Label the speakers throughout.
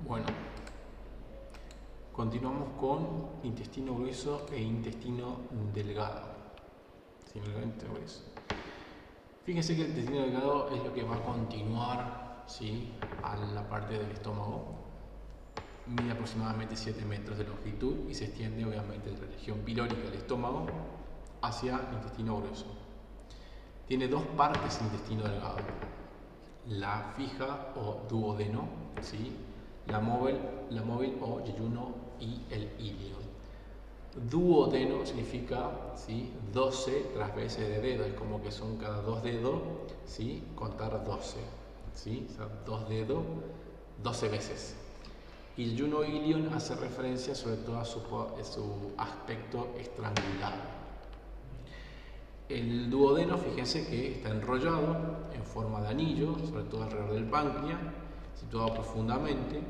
Speaker 1: Bueno, continuamos con intestino grueso e intestino delgado. Fíjense que el intestino delgado es lo que va a continuar, ¿sí?, a la parte del estómago. Mide aproximadamente 7 metros de longitud y se extiende obviamente de la región pilórica del estómago hacia el intestino grueso. Tiene dos partes el intestino delgado: la fija o duodeno, ¿sí?, la móvil o yeyuno y el ilion. Duodeno significa, ¿sí?, 12 las veces de dedo, es como que son cada 2 dedos, ¿sí?, contar 12, ¿sí? O sea, 2 dedos 12 veces. Y yeyuno y ilion hace referencia sobre todo a su aspecto estrangulado. El duodeno, fíjense que está enrollado en forma de anillo, sobre todo alrededor del páncreas, situado profundamente,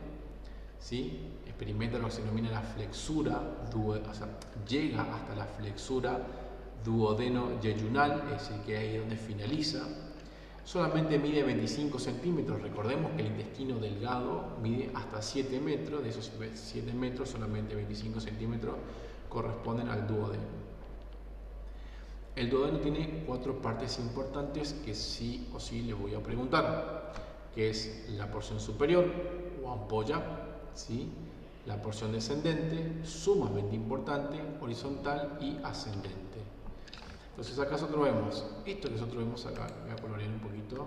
Speaker 1: ¿sí? Experimenta lo que se denomina la flexura, o sea, llega hasta la flexura duodeno-yeyunal, es decir, que es ahí donde finaliza. Solamente mide 25 centímetros, recordemos que el intestino delgado mide hasta 7 metros, de esos 7 metros solamente 25 centímetros corresponden al duodeno. El duodeno tiene 4 partes importantes que sí o sí le voy a preguntar, que es la porción superior o ampolla, ¿sí?, la porción descendente, sumamente importante, horizontal y ascendente. Entonces acá nosotros vemos esto que nosotros vemos acá, voy a colorear un poquito.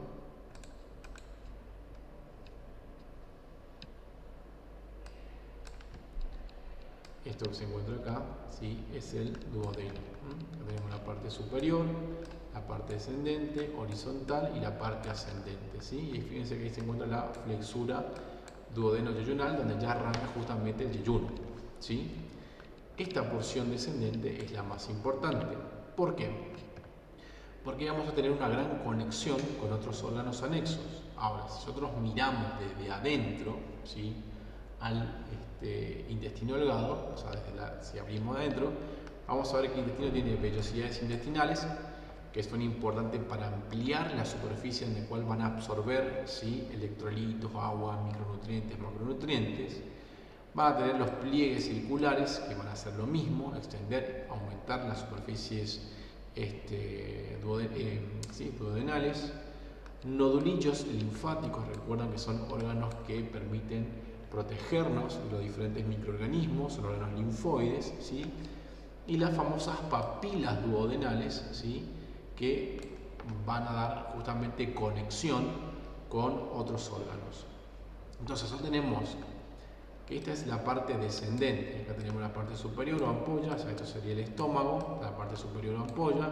Speaker 1: Esto que se encuentra acá, ¿sí?, es el duodeno. Tenemos la parte superior, la parte descendente, horizontal y la parte ascendente, ¿sí? Y fíjense que ahí se encuentra la flexura duodeno-yeyunal, donde ya arranca justamente el yeyuno, ¿sí? Esta porción descendente es la más importante. ¿Por qué? Porque vamos a tener una gran conexión con otros órganos anexos. Ahora, si nosotros miramos desde adentro, ¿sí?, al intestino delgado, o sea, si abrimos adentro, vamos a ver que el intestino tiene vellosidades intestinales que son importantes para ampliar la superficie en la cual van a absorber, ¿sí?, electrolitos, agua, micronutrientes, macronutrientes. Van a tener los pliegues circulares que van a hacer lo mismo, extender, aumentar las superficies duodenales. Nodulillos linfáticos, recuerdan que son órganos que permiten protegernos de los diferentes microorganismos, son órganos linfoides, ¿sí? Y las famosas papilas duodenales, ¿sí?, que van a dar justamente conexión con otros órganos. Entonces, nosotros tenemos que esta es la parte descendente. Acá tenemos la parte superior o ampolla, o sea, esto sería el estómago, la parte superior o ampolla,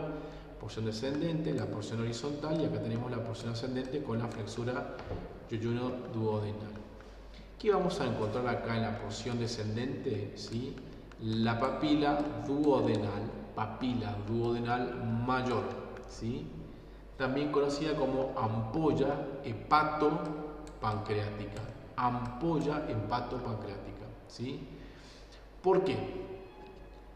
Speaker 1: porción descendente, la porción horizontal, y acá tenemos la porción ascendente con la flexura yeyuno-duodenal. ¿Qué vamos a encontrar acá en la porción descendente? ¿Sí? La papila duodenal mayor, ¿sí?, también conocida como ampolla hepatopancreática. Ampolla hepatopancreática, ¿sí? ¿Por qué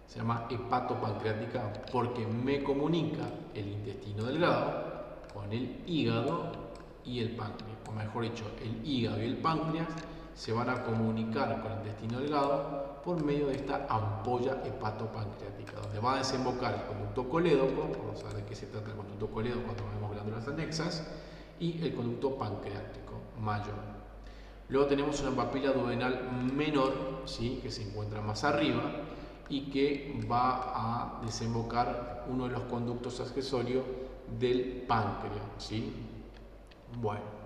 Speaker 1: se llama hepatopancreática? Porque me comunica el intestino delgado con el hígado y el páncreas, o mejor dicho, el hígado y el páncreas se van a comunicar con el intestino delgado por medio de esta ampolla hepatopancreática, donde va a desembocar el conducto colédoco, vamos a ver de qué se trata el conducto colédoco cuando vemos glándulas anexas, y el conducto pancreático mayor. Luego tenemos una papila duodenal menor, ¿sí?, que se encuentra más arriba y que va a desembocar uno de los conductos accesorios del páncreas, ¿sí? Bueno.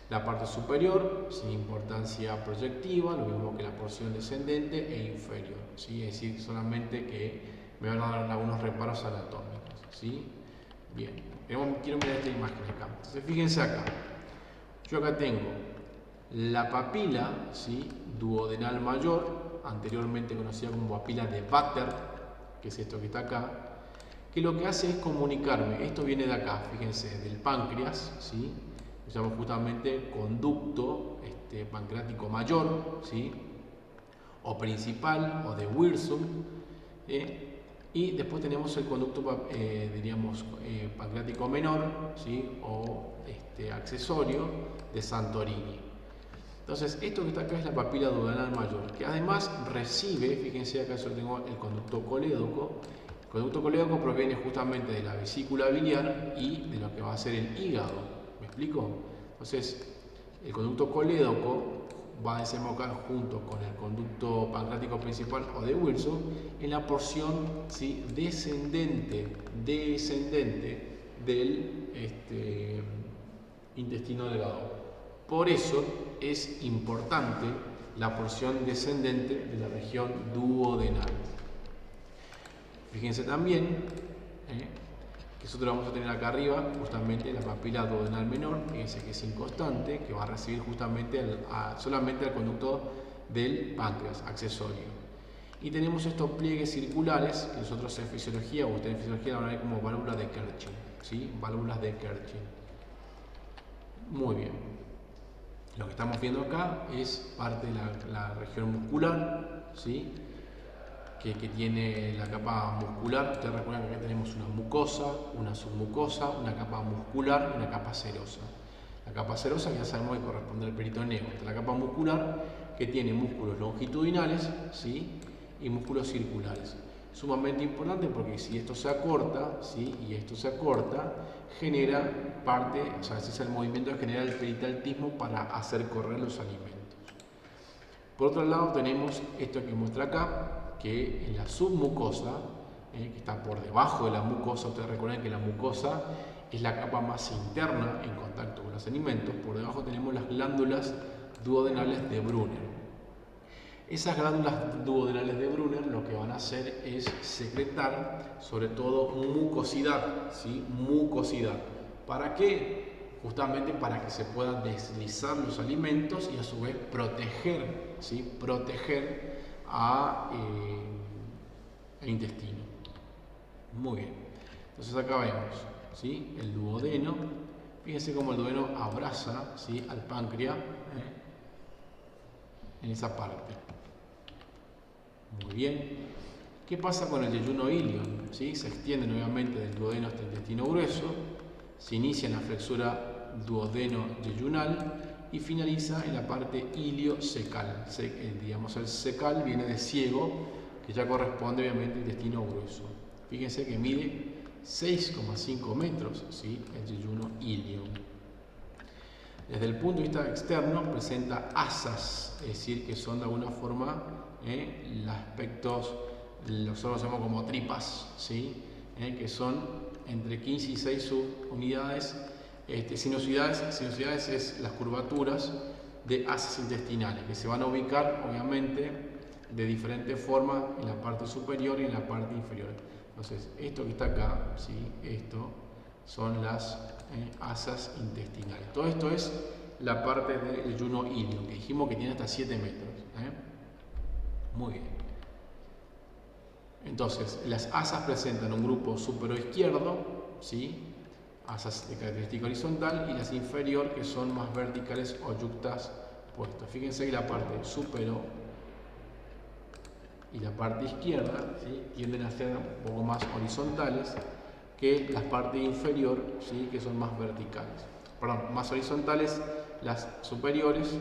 Speaker 1: La parte superior, sin importancia proyectiva, lo mismo que la porción descendente e inferior, ¿sí? Es decir, solamente que me van a dar algunos reparos anatómicos, ¿sí? Bien, quiero mirar esta imagen acá. Entonces, fíjense acá. Yo acá tengo la papila, ¿sí?, duodenal mayor, anteriormente conocida como papila de Vater, que es esto que está acá, que lo que hace es comunicarme, esto viene de acá, fíjense, del páncreas, ¿sí?, se llama justamente conducto pancreático mayor, ¿sí?, o principal, o de Wirsum, y después tenemos el conducto, pancreático menor, ¿sí?, o accesorio de Santorini. Entonces, esto que está acá es la papila duodenal mayor, que además recibe, fíjense acá yo tengo el conducto colédoco. El conducto colédoco proviene justamente de la vesícula biliar y de lo que va a ser el hígado. ¿Me explico? Entonces, el conducto colédoco va a desembocar junto con el conducto pancreático principal o de Wilson en la porción, ¿sí?, descendente del intestino delgado. Por eso es importante la porción descendente de la región duodenal. Fíjense también que nosotros vamos a tener acá arriba justamente la papila duodenal menor, fíjense que es inconstante, que va a recibir justamente solamente al conducto del páncreas accesorio. Y tenemos estos pliegues circulares que nosotros en fisiología, o ustedes en fisiología la van a ver como válvulas de Kercher, ¿sí? Válvulas de Kercher. Muy bien. Lo que estamos viendo acá es parte de la región muscular, ¿sí?, que tiene la capa muscular. Ustedes recuerdan que acá tenemos una mucosa, una submucosa, una capa muscular y una capa serosa. La capa serosa ya sabemos que corresponde al peritoneo. Esta es la capa muscular que tiene músculos longitudinales, ¿sí?, y músculos circulares. Sumamente importante porque si esto se acorta, ¿sí?, y esto se acorta, genera parte, o sea, ese es el movimiento que genera el peritaltismo para hacer correr los alimentos. Por otro lado tenemos esto que muestra acá, que en la submucosa, que está por debajo de la mucosa, ustedes recuerdan que la mucosa es la capa más interna en contacto con los alimentos. Por debajo tenemos las glándulas duodenales de Brunner. Esas glándulas duodenales de Brunner lo que van a hacer es secretar sobre todo mucosidad, ¿sí?, mucosidad. ¿Para qué? Justamente para que se puedan deslizar los alimentos y a su vez proteger, ¿sí?, proteger el intestino. Muy bien. Entonces acá vemos, ¿sí?, el duodeno. Fíjense cómo el duodeno abraza, ¿sí?, al páncreas en esa parte. Muy bien. ¿Qué pasa con el yeyuno ilion? ¿Sí? Se extiende nuevamente del duodeno hasta el intestino grueso, se inicia en la flexura duodeno-yeyunal y finaliza en la parte iliocecal. Digamos, el cecal viene de ciego, que ya corresponde obviamente al intestino grueso. Fíjense que mide 6,5 metros, ¿sí?, el yeyuno ilion. Desde el punto de vista externo presenta asas, es decir, que son de alguna forma los aspectos, nosotros llamamos como tripas, ¿sí?, que son entre 15 y 6 subunidades. Sinuosidades es las curvaturas de asas intestinales que se van a ubicar obviamente de diferentes formas en la parte superior y en la parte inferior. Entonces, esto que está acá, ¿sí?, esto son las asas intestinales. Todo esto es la parte del yeyuno ilion, que dijimos que tiene hasta 7 metros. Muy bien. Entonces, las asas presentan un grupo supero-izquierdo, ¿sí?, asas de característica horizontal, y las inferior, que son más verticales o yuctas puestas. Fíjense que la parte supero y la parte izquierda, ¿sí?, tienden a ser un poco más horizontales que la parte inferior, ¿sí?, que son más verticales. Perdón, más horizontales las superiores,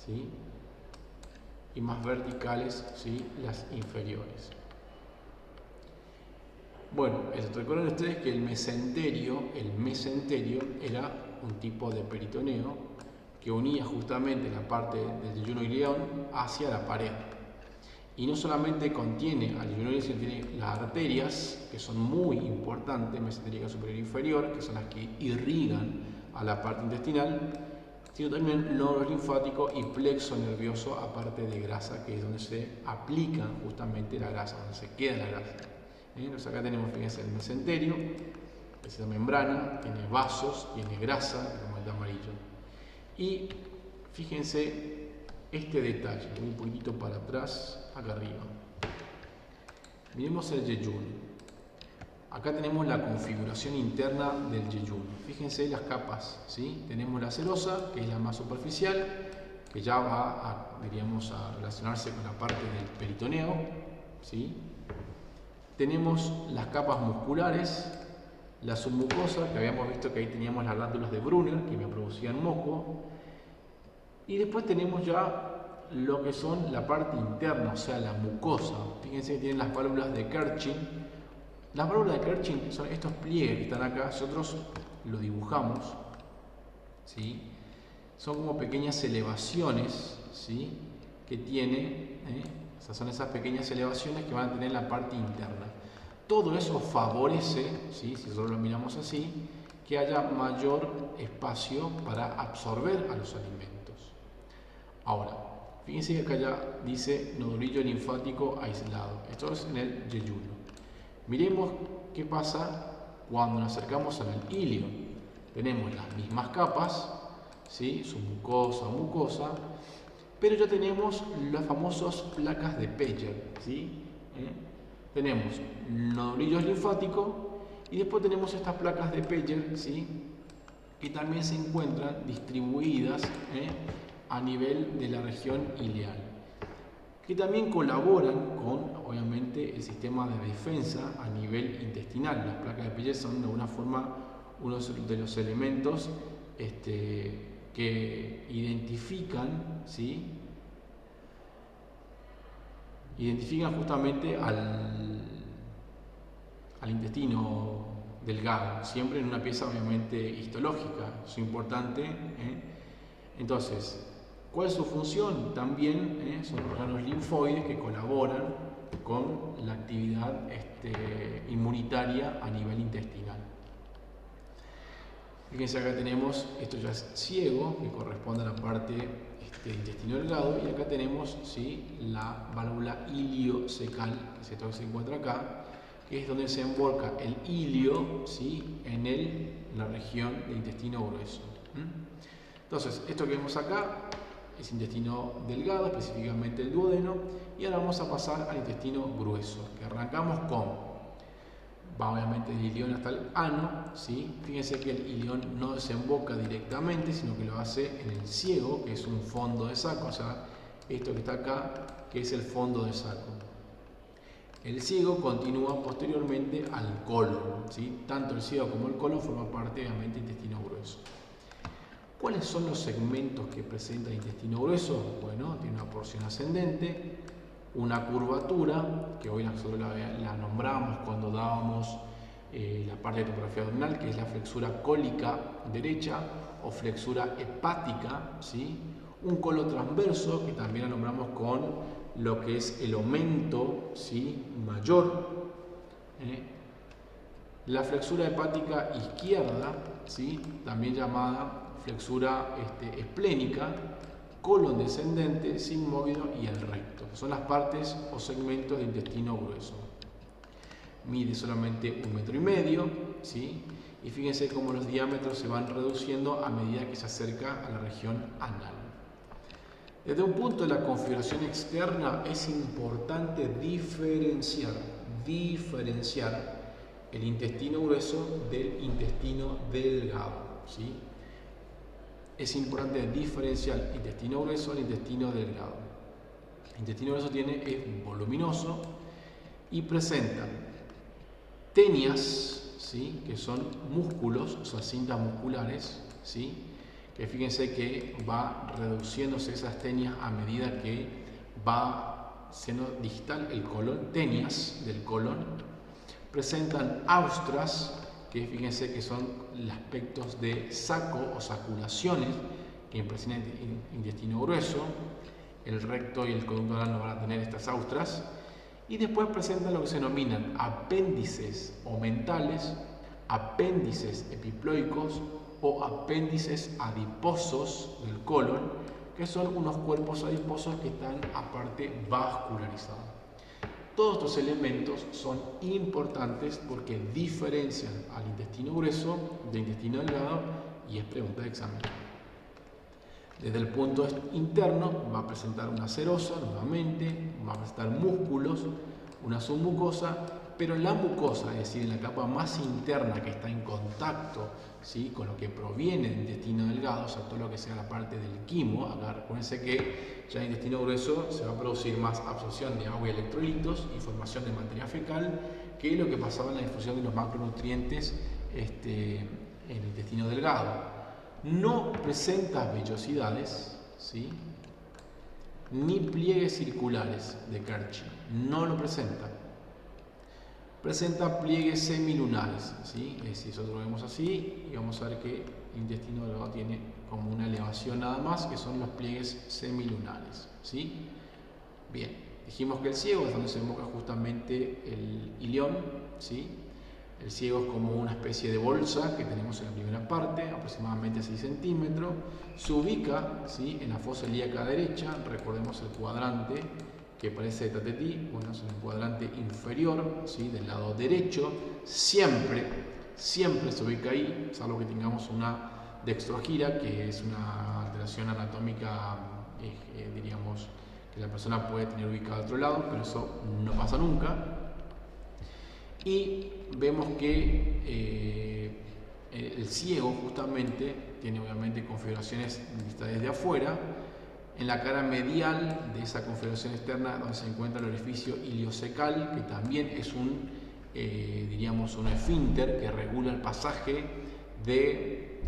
Speaker 1: ¿sí?, y más verticales, ¿sí?, las inferiores. Bueno, recuerden ustedes que el mesenterio era un tipo de peritoneo que unía justamente la parte del yeyuno ilion hacia la pared. Y no solamente contiene al yeyuno ilion, sino tiene las arterias, que son muy importantes, mesentérica superior e inferior, que son las que irrigan a la parte intestinal, sino también nodos linfáticos y plexo nervioso, aparte de grasa, que es donde se aplica justamente la grasa, donde se queda la grasa. Entonces acá tenemos, fíjense, el mesenterio, es la membrana, tiene vasos, tiene grasa, como el de amarillo. Y fíjense este detalle, voy un poquito para atrás, acá arriba. Miremos el yeyuno. Acá tenemos la configuración interna del yeyuno. Fíjense las capas, ¿sí? Tenemos la serosa, que es la más superficial, que ya va a relacionarse con la parte del peritoneo, ¿sí? Tenemos las capas musculares, la submucosa, que habíamos visto que ahí teníamos las glándulas de Brunner, que me producían moco. Y después tenemos ya lo que son la parte interna, o sea, la mucosa. Fíjense que tienen las válvulas de Kerchin. Las válvulas de Kerchin son estos pliegues que están acá, nosotros lo dibujamos, ¿sí? Son como pequeñas elevaciones, ¿sí? Que tiene, son esas pequeñas elevaciones que van a tener la parte interna. Todo eso favorece, ¿sí? Si nosotros lo miramos así, que haya mayor espacio para absorber a los alimentos. Ahora, fíjense que acá ya dice nodulillo linfático aislado. Esto es en el yeyuno. Miremos qué pasa cuando nos acercamos al ilio. Tenemos las mismas capas, ¿sí? Submucosa, pero ya tenemos las famosas placas de Peyer, ¿sí? Tenemos nodulillos linfáticos y después tenemos estas placas de Peyer, ¿sí? Que también se encuentran distribuidas a nivel de la región ileal, que también colaboran con, obviamente, el sistema de defensa a nivel intestinal. Las placas de Peyer son de alguna forma uno de los elementos que identifican, ¿sí? Identifican justamente al intestino delgado, siempre en una pieza obviamente histológica, eso es importante. Entonces, ¿cuál es su función? También son órganos linfoides que colaboran con la actividad inmunitaria a nivel intestinal. Fíjense, acá tenemos, esto ya es ciego, que corresponde a la parte intestino delgado, y acá tenemos, ¿sí? La válvula iliocecal, que es esto que se encuentra acá, que es donde se embolca el ilio, ¿sí? En la región del intestino grueso. Entonces, esto que vemos acá es intestino delgado, específicamente el duodeno, y ahora vamos a pasar al intestino grueso, que arrancamos con, va obviamente del ilion hasta el ano, ¿sí? Fíjense que el ilion no desemboca directamente, sino que lo hace en el ciego, que es un fondo de saco, o sea, esto que está acá, que es el fondo de saco. El ciego continúa posteriormente al colon, ¿sí? Tanto el ciego como el colon forman parte obviamente del intestino grueso. ¿Cuáles son los segmentos que presenta el intestino grueso? Bueno, tiene una porción ascendente, una curvatura, que hoy nosotros la nombramos cuando dábamos la parte de topografía abdominal, que es la flexura cólica derecha o flexura hepática, ¿sí? Un colon transverso, que también la nombramos con lo que es el aumento, ¿sí? Mayor. La flexura hepática izquierda, ¿sí? También llamada flexura esplénica, colon descendente, sigmoide y el recto. Son las partes o segmentos del intestino grueso. Mide solamente 1,5 metros, ¿sí? Y fíjense cómo los diámetros se van reduciendo a medida que se acerca a la región anal. Desde un punto de la configuración externa es importante diferenciar el intestino grueso del intestino delgado, ¿sí? Es importante diferenciar el intestino grueso del intestino delgado. El intestino grueso es voluminoso y presenta tenias, ¿sí? Que son músculos, o sea, cintas musculares, ¿sí? Que fíjense que va reduciéndose esas tenias a medida que va siendo distal el colon, tenias del colon. Presentan austras, que fíjense que son los aspectos de saco o saculaciones que impresionan el intestino grueso. El recto y el conducto anal no van a tener estas austras. Y después presentan lo que se denominan apéndices omentales, apéndices epiploicos o apéndices adiposos del colon, que son unos cuerpos adiposos que están aparte vascularizados. Todos estos elementos son importantes porque diferencian al intestino grueso del intestino delgado y es pregunta de examen. Desde el punto interno va a presentar una serosa nuevamente, va a presentar músculos, una submucosa, pero en la mucosa, es decir, en la capa más interna que está en contacto, ¿sí? Con lo que proviene del intestino delgado, o sea, todo lo que sea la parte del quimo. Acá recuérdense que ya en el intestino grueso se va a producir más absorción de agua y electrolitos y formación de materia fecal que lo que pasaba en la difusión de los macronutrientes el intestino delgado. No presenta vellosidades, ¿sí? Ni pliegues circulares de Kerch, no lo presenta. Presenta pliegues semilunares, ¿sí? Es decir, nosotros lo vemos así y vamos a ver que el intestino delgado tiene como una elevación nada más, que son los pliegues semilunares, ¿sí? Bien, dijimos que el ciego es donde se enfoca justamente el ilión, ¿sí? El ciego es como una especie de bolsa que tenemos en la primera parte, aproximadamente 6 centímetros. Se ubica, ¿sí?, en la fosa ilíaca derecha. Recordemos el cuadrante que parece de tatetí. Bueno, es el cuadrante inferior, ¿sí?, del lado derecho. Siempre se ubica ahí, salvo que tengamos una dextrogira, que es una alteración anatómica, diríamos, que la persona puede tener ubicado a otro lado, pero eso no pasa nunca. Y vemos que el ciego justamente tiene obviamente configuraciones vistas desde afuera. En la cara medial de esa configuración externa, donde se encuentra el orificio iliocecal, que también es diríamos, un esfínter que regula el pasaje de,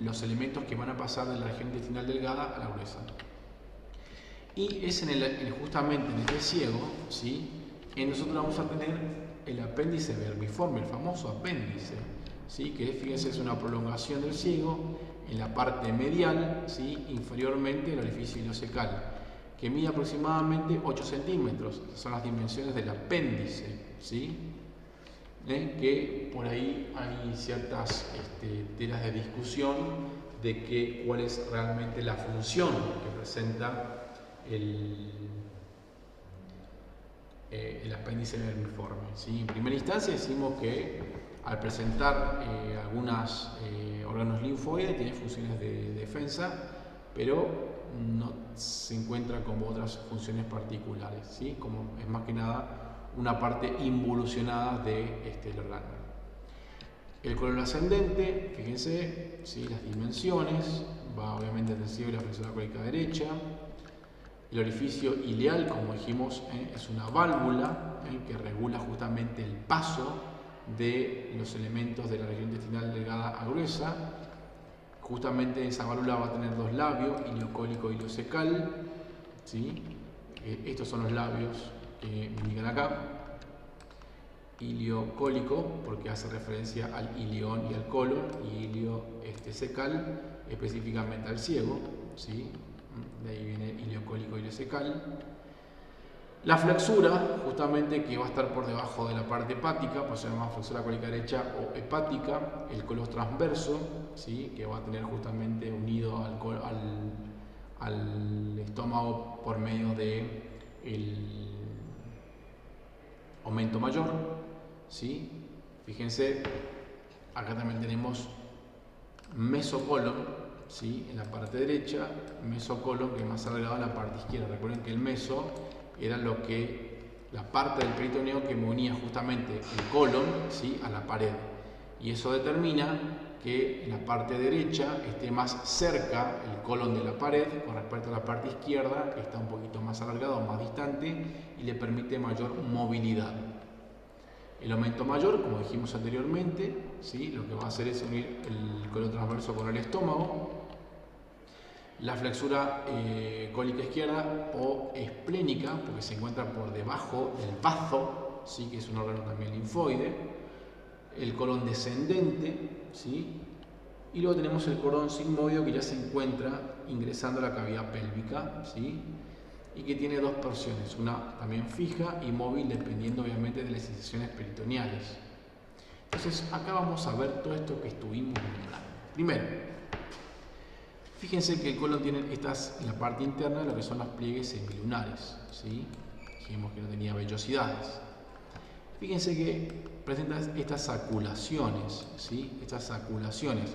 Speaker 1: los elementos que van a pasar de la región intestinal delgada a la gruesa. Y es justamente en este ciego, ¿sí?, nosotros vamos a tener el apéndice vermiforme, el famoso apéndice, ¿sí?, que fíjense, es una prolongación del ciego en la parte medial, ¿sí?, inferiormente al orificio iliocecal, que mide aproximadamente 8 centímetros. Esas son las dimensiones del apéndice, ¿sí? Que por ahí hay ciertas telas de discusión de cuál es realmente la función que presenta el apéndice vermiforme, ¿sí? En primera instancia decimos que al presentar algunos órganos linfoides tiene funciones de defensa, pero no se encuentra como otras funciones particulares, ¿sí?, como es más que nada una parte involucionada del órgano. El colon ascendente, fíjense, ¿sí?, las dimensiones, va obviamente del ciego y la flexura cólica derecha. El orificio ileal, como dijimos, es una válvula que regula justamente el paso de los elementos de la región intestinal delgada a gruesa. Justamente esa válvula va a tener dos labios, iliocólico y iliocecal, ¿sí? Estos son los labios que me indican acá. Iliocólico, porque hace referencia al ilión y al colon, y iliocecal, específicamente al ciego, ¿sí? De ahí viene iliocólico y iliocecal. La flexura, justamente, que va a estar por debajo de la parte hepática, pues se llama flexura cólica derecha o hepática. El colon transverso, ¿sí?, que va a tener justamente unido al estómago por medio del aumento mayor, ¿sí? Fíjense, acá también tenemos mesocolon, ¿sí?, en la parte derecha, mesocolon, que es más alargado en la parte izquierda. Recuerden que el meso era la parte del peritoneo que unía justamente el colon, ¿sí?, a la pared, y eso determina que en la parte derecha esté más cerca el colon de la pared con respecto a la parte izquierda, que está un poquito más alargado, más distante, y le permite mayor movilidad. El aumento mayor, como dijimos anteriormente, ¿sí?, lo que va a hacer es unir el colon transverso con el estómago. La flexura cólica izquierda o esplénica, porque se encuentra por debajo del bazo, ¿sí?, que es un órgano también linfoide. El colon descendente, ¿sí?, y luego tenemos el colon sigmoideo, que ya se encuentra ingresando a la cavidad pélvica, ¿sí?, y que tiene dos porciones, una también fija y móvil, dependiendo obviamente de las incisiones peritoneales. Entonces acá vamos a ver todo esto que estuvimos nombrando. Primero, fíjense que el colon tiene en la parte interna lo que son los pliegues semilunares, ¿sí? Dijimos que no tenía vellosidades. Fíjense que presenta estas saculaciones, ¿sí? Estas saculaciones.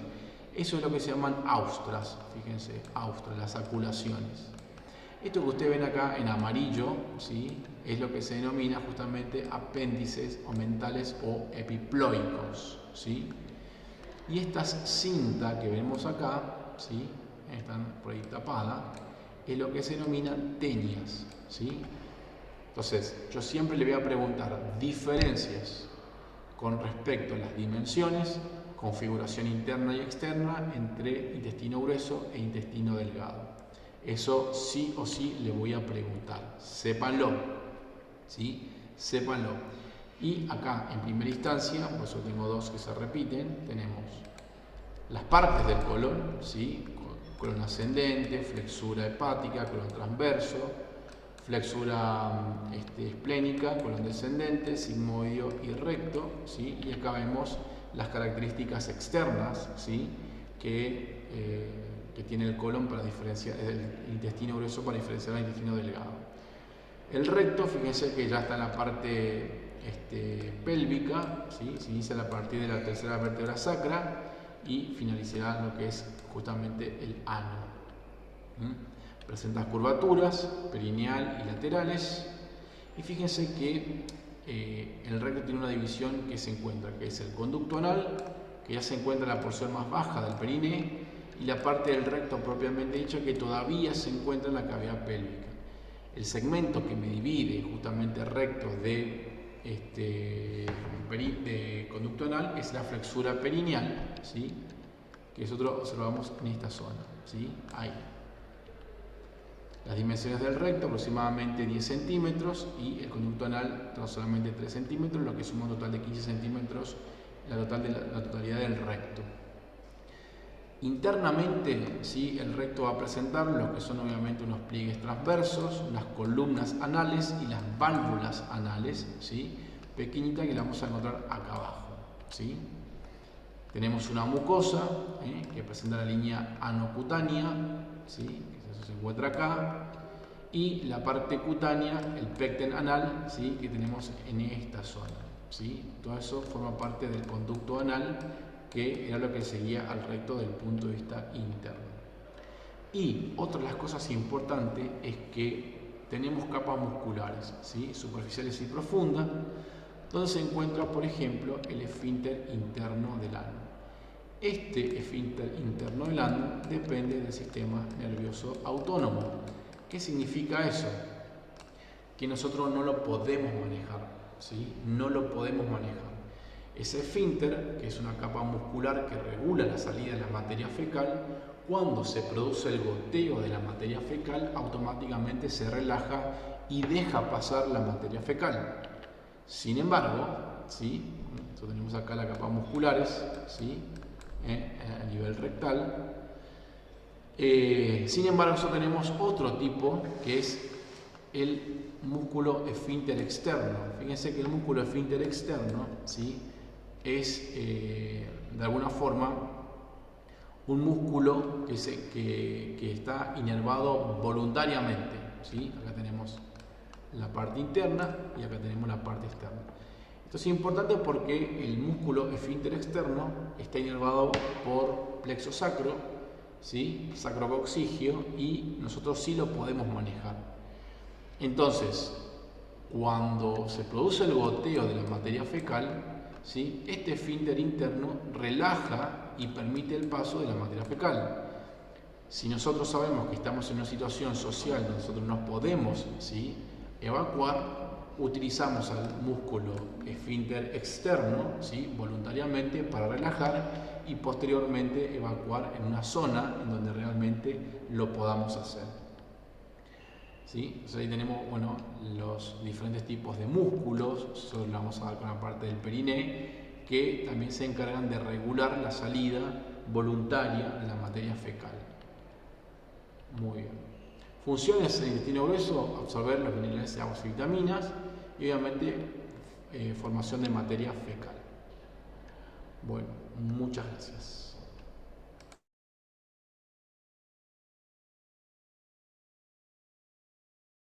Speaker 1: Eso es lo que se llaman austras, fíjense, austras, las saculaciones. Esto que ustedes ven acá en amarillo, ¿sí?, es lo que se denomina justamente apéndices omentales o epiploicos, ¿sí? Y estas cintas que vemos acá, ¿sí?, están por ahí tapadas, es lo que se denominan tenias, ¿sí? Entonces, yo siempre le voy a preguntar diferencias con respecto a las dimensiones, configuración interna y externa entre intestino grueso e intestino delgado. Eso sí o sí le voy a preguntar. Sépanlo. ¿Sí? Sépanlo. Y acá, en primera instancia, por eso tengo dos que se repiten, tenemos las partes del colon, ¿sí? Colon ascendente, flexura hepática, colon transverso, flexura esplénica, colon descendente, sigmoideo y recto, ¿sí? Y acá vemos las características externas, ¿sí? que tiene el colon para diferenciar, el intestino grueso para diferenciar al intestino delgado. El recto, fíjense que ya está en la parte pélvica, ¿sí? Se inicia a partir de la tercera vértebra sacra y finalizará en lo que es justamente el ano. Presenta curvaturas perineal y laterales, y fíjense que el recto tiene una división que se encuentra, que es el conducto anal, que ya se encuentra en la porción más baja del perineo, y la parte del recto propiamente dicha, que todavía se encuentra en la cavidad pélvica. El segmento que me divide justamente recto de conducto anal es la flexura perineal, ¿sí? Que nosotros observamos en esta zona, ¿sí? Ahí. Las dimensiones del recto aproximadamente 10 centímetros y el conducto anal solamente 3 centímetros, lo que suma un total de 15 centímetros la totalidad del recto. Internamente, ¿sí? El recto va a presentar lo que son obviamente unos pliegues transversos, unas columnas anales y las válvulas anales, ¿sí? Pequeñitas, que las vamos a encontrar acá abajo, ¿sí? Tenemos una mucosa que presenta la línea anocutánea, ¿sí? Que eso se encuentra acá, y la parte cutánea, el pecten anal, ¿sí? Que tenemos en esta zona, ¿sí? Todo eso forma parte del conducto anal, que era lo que seguía al recto desde el punto de vista interno. Y otra de las cosas importantes es que tenemos capas musculares, ¿sí? Superficiales y profundas, donde se encuentra, por ejemplo, el esfínter interno del ano. Este esfínter interno del ano depende del sistema nervioso autónomo. ¿Qué significa eso? Que nosotros no lo podemos manejar, ¿sí? No lo podemos manejar. Ese esfínter, que es una capa muscular que regula la salida de la materia fecal, cuando se produce el goteo de la materia fecal, automáticamente se relaja y deja pasar la materia fecal. Sin embargo, ¿sí? Nosotros tenemos acá las capas musculares, ¿sí? A nivel rectal. Sin embargo, nosotros tenemos otro tipo, que es el músculo esfínter externo. Fíjense que el músculo esfínter externo, ¿sí? Es de alguna forma un músculo que está inervado voluntariamente, ¿sí? Acá tenemos la parte interna y acá tenemos la parte externa. Esto es importante porque el músculo esfínter externo está inervado por plexo sacro, ¿sí? Sacrococcigio, y nosotros sí lo podemos manejar. Entonces, cuando se produce el goteo de la materia fecal, ¿sí? Este esfínter interno relaja y permite el paso de la materia fecal. Si nosotros sabemos que estamos en una situación social donde nosotros no podemos, ¿sí? evacuar, utilizamos al músculo esfínter externo, ¿sí? voluntariamente para relajar y posteriormente evacuar en una zona en donde realmente lo podamos hacer. ¿Sí? Entonces ahí tenemos los diferentes tipos de músculos. Solo vamos a dar con la parte del perineo, que también se encargan de regular la salida voluntaria de la materia fecal. Muy bien. Funciones del intestino grueso: absorber los minerales, aguas y vitaminas, y obviamente formación de materia fecal. Bueno, muchas gracias.